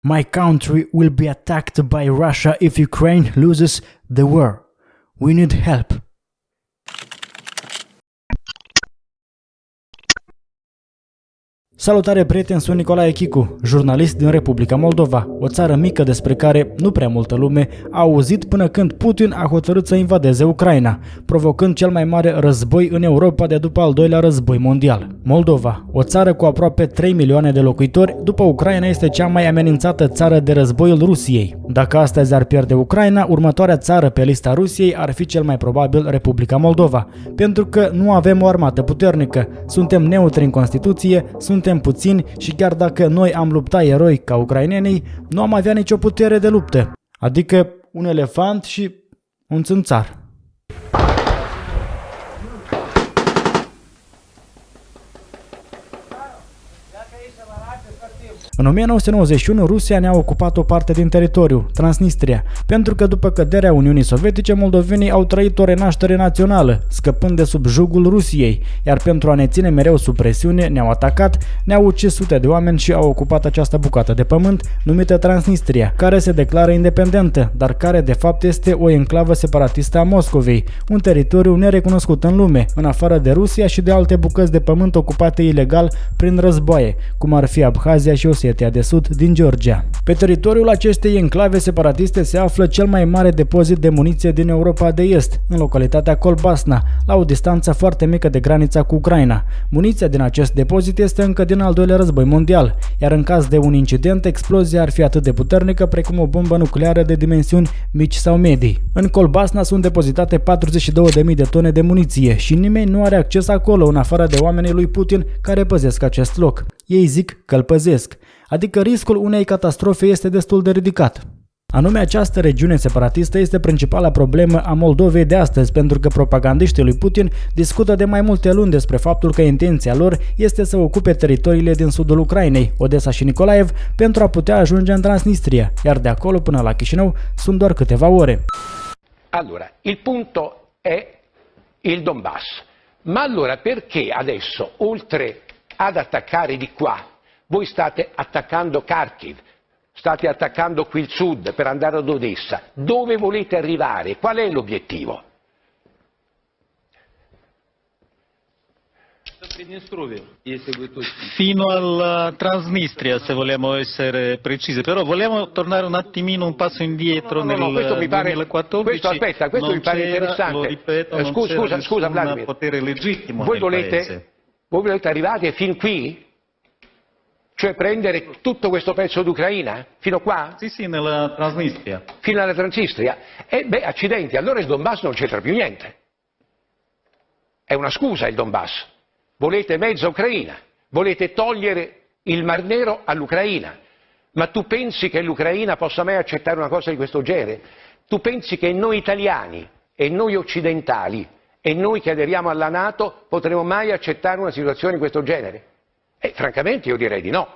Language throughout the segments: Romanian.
My country will be attacked by Russia if Ukraine loses the war. We need help. Salutare prieteni, sunt Nicolae Chicu, jurnalist din Republica Moldova, o țară mică despre care nu prea multă lume a auzit până când Putin a hotărât să invadeze Ucraina, provocând cel mai mare război în Europa de după al doilea război mondial. Moldova, o țară cu aproape 3 milioane de locuitori, după Ucraina este cea mai amenințată țară de războiul Rusiei. Dacă astăzi ar pierde Ucraina, următoarea țară pe lista Rusiei ar fi cel mai probabil Republica Moldova, pentru că nu avem o armată puternică, suntem neutri în Constituție, suntem puțini și chiar dacă noi am luptat eroi ca ucrainenii, nu am avea nicio putere de luptă, adică un elefant și un țânțar. În 1991, Rusia ne-a ocupat o parte din teritoriu, Transnistria, pentru că după căderea Uniunii Sovietice, moldovenii au trăit o renaștere națională, scăpând de sub jugul Rusiei, iar pentru a ne ține mereu sub presiune, ne-au atacat, ne-au ucis sute de oameni și au ocupat această bucată de pământ numită Transnistria, care se declară independentă, dar care de fapt este o enclavă separatistă a Moscovei, un teritoriu nerecunoscut în lume, în afară de Rusia și de alte bucăți de pământ ocupate ilegal prin războaie, cum ar fi Abhazia și Osetia de Sud din Georgia. Pe teritoriul acestei enclave separatiste se află cel mai mare depozit de muniție din Europa de Est, în localitatea Kolbasna, la o distanță foarte mică de granița cu Ucraina. Muniția din acest depozit este încă din al doilea război mondial, iar în caz de un incident, explozia ar fi atât de puternică precum o bombă nucleară de dimensiuni mici sau medii. În Kolbasna sunt depozitate 42.000 de tone de muniție și nimeni nu are acces acolo în afară de oamenii lui Putin care păzesc acest loc. Ei zic că îl păzesc, adică riscul unei catastrofe este destul de ridicat. Anume, această regiune separatistă este principala problemă a Moldovei de astăzi, pentru că propagandiștii lui Putin discută de mai multe luni despre faptul că intenția lor este să ocupe teritoriile din sudul Ucrainei, Odessa și Nikolaev, pentru a putea ajunge în Transnistria, iar de acolo până la Chișinău sunt doar câteva ore. Allora, il punto è il Donbass. Ma allora perché adesso, oltre ad attaccare di qua, voi state attaccando Kharkiv, state attaccando qui il sud per andare ad Odessa? Dove volete arrivare? Qual è l'obiettivo? Fino alla Transnistria, se vogliamo essere precisi, però vogliamo tornare un attimino un passo indietro nel questo mi pare, 2014. questo aspetta, questo mi pare interessante. Lo ripeto, scusa Vladimir, potere legittimo voi nel paese. volete arrivare fin qui? Cioè prendere tutto questo pezzo d'Ucraina? Fino qua? Sì, nella Transnistria. Fino alla Transnistria? Beh, accidenti, allora il Donbass non c'entra più niente. È una scusa il Donbass. Volete mezza Ucraina, volete togliere il Mar Nero all'Ucraina. Ma tu pensi che l'Ucraina possa mai accettare una cosa di questo genere? Tu pensi che noi italiani e noi occidentali e noi che aderiamo alla NATO potremo mai accettare una situazione di questo genere? Francamente io direi di no.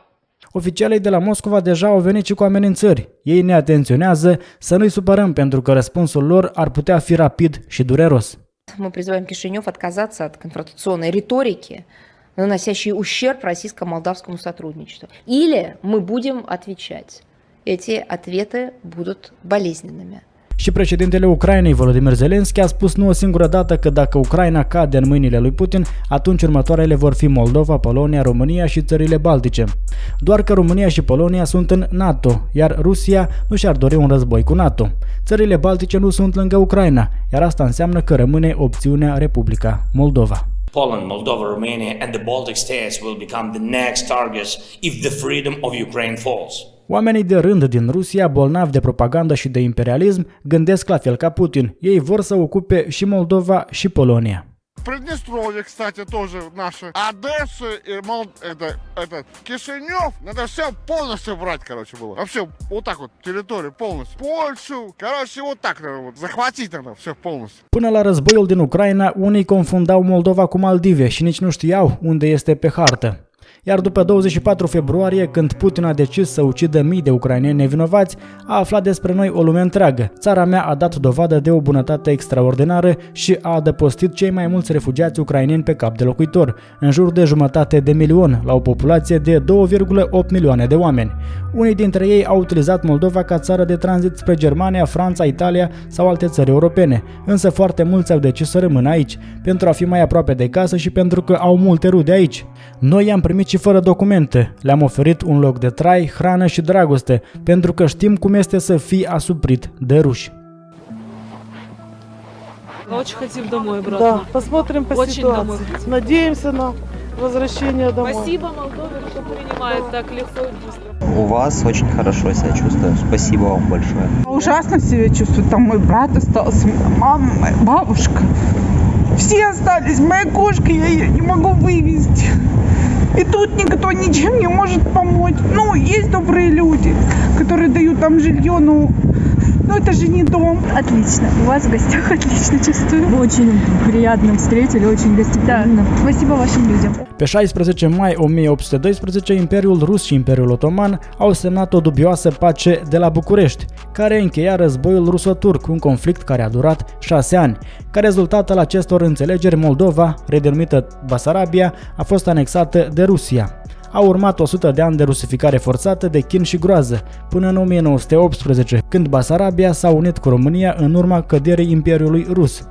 Oficialii de la Moscova deja au venit și cu amenințări. Ei ne atenționează să nu-i supărăm pentru că răspunsul lor ar putea fi rapid și dureros. Мы призываем Кишинев отказаться от конфронтационной риторики, наносящей ущерб российско-молдавскому сотрудничеству. Или мы будем отвечать. Эти ответы будут болезненными. Și președintele Ucrainei, Volodymyr Zelensky, a spus nu o singură dată că dacă Ucraina cade în mâinile lui Putin, atunci următoarele vor fi Moldova, Polonia, România și țările Baltice. Doar că România și Polonia sunt în NATO, iar Rusia nu și-ar dori un război cu NATO. Țările Baltice nu sunt lângă Ucraina, iar asta înseamnă că rămâne opțiunea Republica Moldova. Poland, Moldova, Romania and the Baltic states will become the next targets if the freedom of Ukraine falls. Oamenii de rând din Rusia, bolnavi de propagandă și de imperialism, gândesc la fel ca Putin. Ei vor să ocupe și Moldova și Polonia. Приднестровье, кстати, тоже наши. Одесса и Кишинев. Надо все полностью брать, короче, было. Вообще, вот так вот, территорию полностью. Польшу, короче, вот так, вот, захватить надо все полностью. Până la războiul din Ucraina, unii confundau Moldova cu Maldive și nici nu știau unde este pe hartă. Iar după 24 februarie, când Putin a decis să ucidă mii de ucraineni nevinovați, a aflat despre noi o lume întreagă. Țara mea a dat dovadă de o bunătate extraordinară și a adăpostit cei mai mulți refugiați ucraineni pe cap de locuitor, în jur de 1,5 milion, la o populație de 2,8 milioane de oameni. Unii dintre ei au utilizat Moldova ca țară de tranzit spre Germania, Franța, Italia sau alte țări europene, însă foarte mulți au decis să rămână aici, pentru a fi mai aproape de casă și pentru că au multe rude aici. Noi i-am primit și fără documente, le-am oferit un loc de trai, hrană și dragoste, pentru că știm cum este să fii asuprit de ruși. Очень хотим домой, брат. Да, посмотрим по Очень ситуации. домой. Надеемся на возвращение домой. Спасибо Молдове, что принимает так легко и быстро. У вас очень хорошо себя чувствую. Спасибо вам большое. Ужасно себя чувствую. Там мой брат остался, моя мама, моя бабушка. Все остались. Моя кошка, я ее не могу вывезти. И тут никто ничем не может помочь. Ну, есть добрые люди, которые дают там жилье, но это же не дом. Отлично. У вас в гостях отлично чувствую. Очень приятно встретили, очень гостеприимно. Да. Спасибо вашим людям. Pe 16 mai 1812, Imperiul Rus și Imperiul Otoman au semnat o dubioasă pace de la București, care încheia războiul ruso-turc, un conflict care a durat 6 ani. Ca rezultat al acestor înțelegeri, Moldova, redenumită Basarabia, a fost anexată de Rusia. Au urmat 100 de ani de rusificare forțată, de chin și groază, până în 1918, când Basarabia s-a unit cu România în urma căderii Imperiului Rus.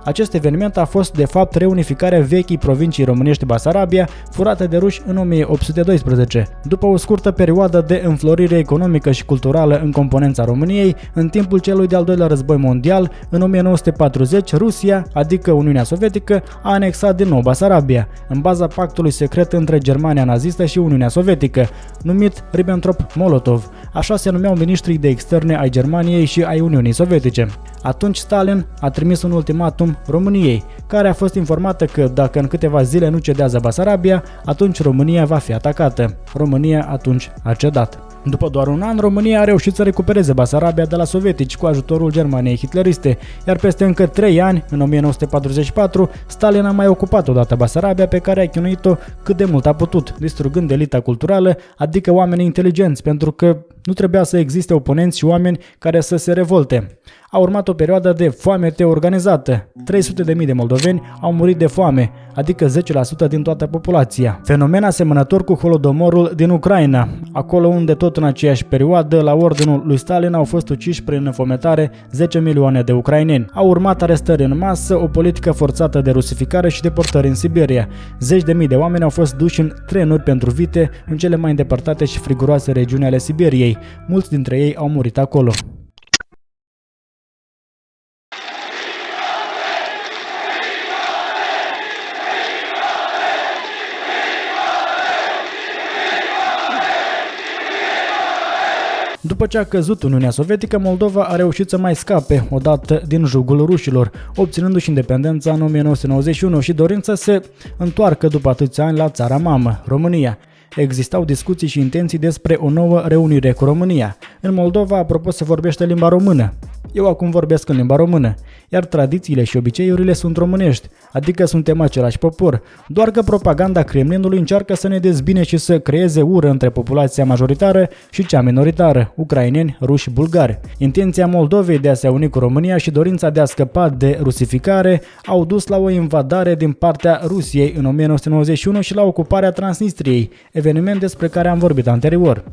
Acest eveniment a fost de fapt reunificarea vechii provincii românești Basarabia, furate de ruși în 1812. După o scurtă perioadă de înflorire economică și culturală în componența României, în timpul celui de-al doilea război mondial, în 1940, Rusia, adică Uniunea Sovietică, a anexat din nou Basarabia, în baza pactului secret între Germania nazistă și Uniunea Sovietică, numit Ribbentrop-Molotov. Așa se numeau miniștrii de externe ai Germaniei și ai Uniunii Sovietice. Atunci Stalin a trimis un ultimatum României, care a fost informată că dacă în câteva zile nu cedează Basarabia, atunci România va fi atacată. România atunci a cedat. După doar un an, România a reușit să recupereze Basarabia de la sovietici cu ajutorul Germaniei hitleriste, iar peste încă 3 ani, în 1944, Stalin a mai ocupat odată Basarabia, pe care a chinuit-o cât de mult a putut, distrugând elita culturală, adică oamenii inteligenți, pentru că nu trebuia să existe oponenți și oameni care să se revolte. A urmat o perioadă de foamete organizată. 300.000 de moldoveni au murit de foame, adică 10% din toată populația. Fenomen asemănător cu Holodomorul din Ucraina, acolo unde tot în aceeași perioadă, la ordinul lui Stalin, au fost uciși prin înfometare 10 milioane de ucraineni. Au urmat arestări în masă, o politică forțată de rusificare și deportări în Siberia. 10.000 de oameni au fost duși în trenuri pentru vite în cele mai îndepărtate și friguroase regiuni ale Siberiei. Mulți dintre ei au murit acolo. După ce a căzut Uniunea Sovietică, Moldova a reușit să mai scape odată din jugul rușilor, obținându-și independența în 1991 și dorind să se întoarcă după atâția ani la țara mamă, România. Existau discuții și intenții despre o nouă reunire cu România. În Moldova, apropo, se vorbește limba română. Eu acum vorbesc în limba română, iar tradițiile și obiceiurile sunt românești, adică suntem același popor, doar că propaganda Kremlinului încearcă să ne dezbine și să creeze ură între populația majoritară și cea minoritară, ucraineni, ruși, bulgari. Intenția Moldovei de a se uni cu România și dorința de a scăpa de rusificare au dus la o invadare din partea Rusiei în 1991 și la ocuparea Transnistriei, eveniment despre care am vorbit anterior.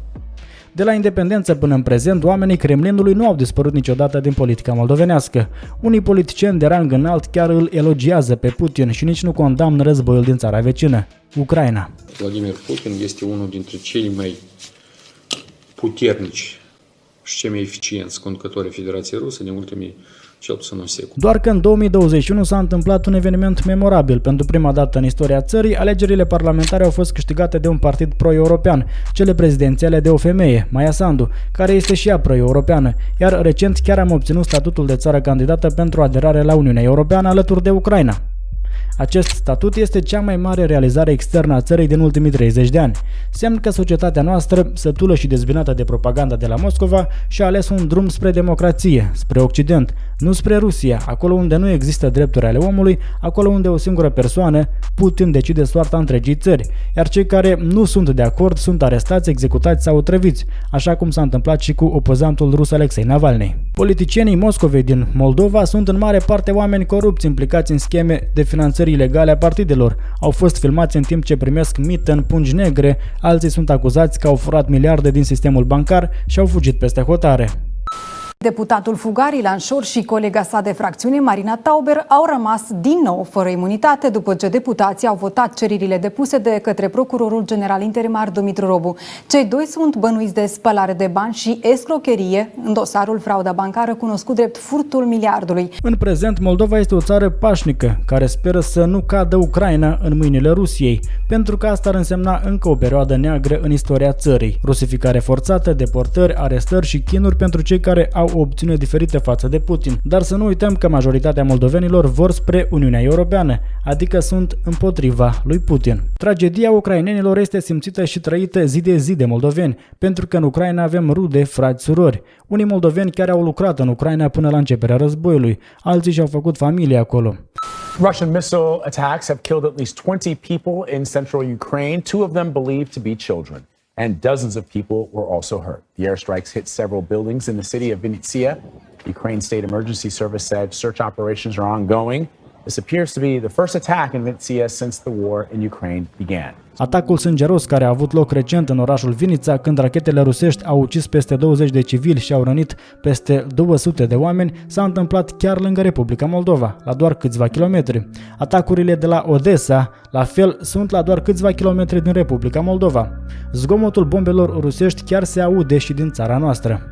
De la independență până în prezent, oamenii Kremlinului nu au dispărut niciodată din politica moldovenească. Unii politicieni de rang înalt chiar îl elogiază pe Putin și nici nu condamnă războiul din țara vecină, Ucraina. Vladimir Putin este unul dintre cei mai puternici și cei mai eficienți conducători Federației Ruse din ultimii cel puțin un secol. Doar că în 2021 s-a întâmplat un eveniment memorabil. Pentru prima dată în istoria țării, alegerile parlamentare au fost câștigate de un partid pro-european, cele prezidențiale de o femeie, Maia Sandu, care este și ea pro-europeană, iar recent chiar am obținut statutul de țară candidată pentru aderare la Uniunea Europeană alături de Ucraina. Acest statut este cea mai mare realizare externă a țării din ultimii 30 de ani. Semn că societatea noastră, sătulă și dezbinată de propaganda de la Moscova, și-a ales un drum spre democrație, spre Occident, nu spre Rusia, acolo unde nu există drepturi ale omului, acolo unde o singură persoană, Putin, decide soarta întregii țări, iar cei care nu sunt de acord sunt arestați, executați sau otrăviți, așa cum s-a întâmplat și cu opozantul rus Alexei Navalny. Politicienii Moscovei din Moldova sunt în mare parte oameni corupți implicați în scheme de finanțări ilegale a partidelor. Au fost filmați în timp ce primesc mită în pungi negre, alții sunt acuzați că au furat miliarde din sistemul bancar și au fugit peste hotare. Deputatul fugar Ilan Șor și colega sa de fracțiune, Marina Tauber, au rămas din nou fără imunitate după ce deputații au votat cererile depuse de către procurorul general interimar Dumitru Robu. Cei doi sunt bănuiți de spălare de bani și escrocherie în dosarul frauda bancară cunoscut drept furtul miliardului. În prezent, Moldova este o țară pașnică, care speră să nu cadă Ucraina în mâinile Rusiei, pentru că asta ar însemna încă o perioadă neagră în istoria țării. Rusificare forțată, deportări, arestări și chinuri pentru cei care au o opțiune diferită față de Putin. Dar să nu uităm că majoritatea moldovenilor vor spre Uniunea Europeană, adică sunt împotriva lui Putin. Tragedia ucrainenilor este simțită și trăită zi de zi de moldoveni, pentru că în Ucraina avem rude, frați, surori. Unii moldoveni chiar au lucrat în Ucraina până la începerea războiului, alții și-au făcut familie acolo. Russian missile attacks have killed at least 20 people in central Ukraine, 2 of them believed to be children. And dozens of people were also hurt. The airstrikes hit several buildings in the city of Vinnytsia. Ukraine State Emergency Service said search operations are ongoing. This appears to be the first attack in Vinnytsia since the war in Ukraine began. Atacul sângeros care a avut loc recent în orașul Vinica, când rachetele rusești au ucis peste 20 de civili și au rănit peste 200 de oameni, s-a întâmplat chiar lângă Republica Moldova, la doar câțiva kilometri. Atacurile de la Odessa, la fel, sunt la doar câțiva kilometri din Republica Moldova. Zgomotul bombelor rusești chiar se aude și din țara noastră.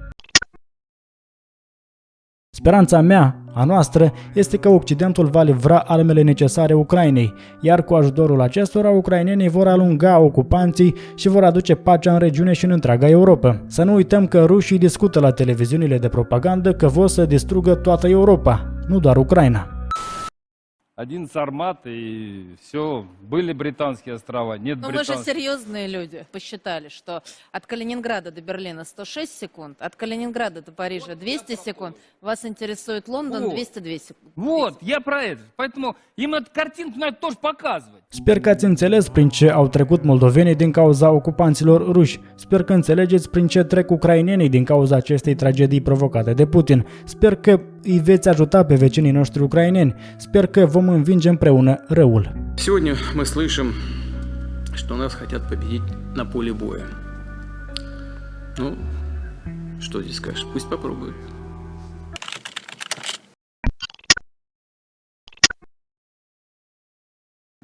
Speranța mea, a noastră, este că Occidentul va livra armele necesare Ucrainei, iar cu ajutorul acestora, ucrainenii vor alunga ocupanții și vor aduce pacea în regiune și în întreaga Europa. Să nu uităm că rușii discută la televiziunile de propagandă că vor să distrugă toată Europa, nu doar Ucraina. 11 армат и все, были британские острова, нет Но британских. мы же серьезные люди, посчитали, что от Калининграда до Берлина 106 секунд, от Калининграда до Парижа 200 секунд, вас интересует Лондон 202 секунд. Вот, я про это. Поэтому им эту картинку надо тоже показывать. Sper că ați înțeles prin ce au trecut moldovenii din cauza ocupanților ruși. Sper că înțelegeți prin ce trec ucrainenii din cauza acestei tragedii provocate de Putin. Sper că îi veți ajuta pe vecinii noștri ucraineni. Sper că vom învinge împreună răul. Сегодня мы слышим, что нас хотят победить на поле боя. Ну, что здесь скажешь? Пусть попробуют.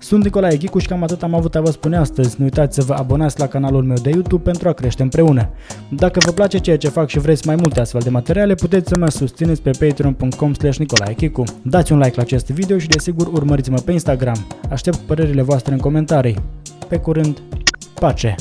Sunt Nicolae Ghicu și cam atât am avut a vă spune astăzi. Nu uitați să vă abonați la canalul meu de YouTube pentru a crește împreună. Dacă vă place ceea ce fac și vreți mai multe astfel de materiale, puteți să mă susțineți pe patreon.com/nicolaechicu. Dați un like la acest video și desigur urmăriți-mă pe Instagram. Aștept părerile voastre în comentarii. Pe curând, pace!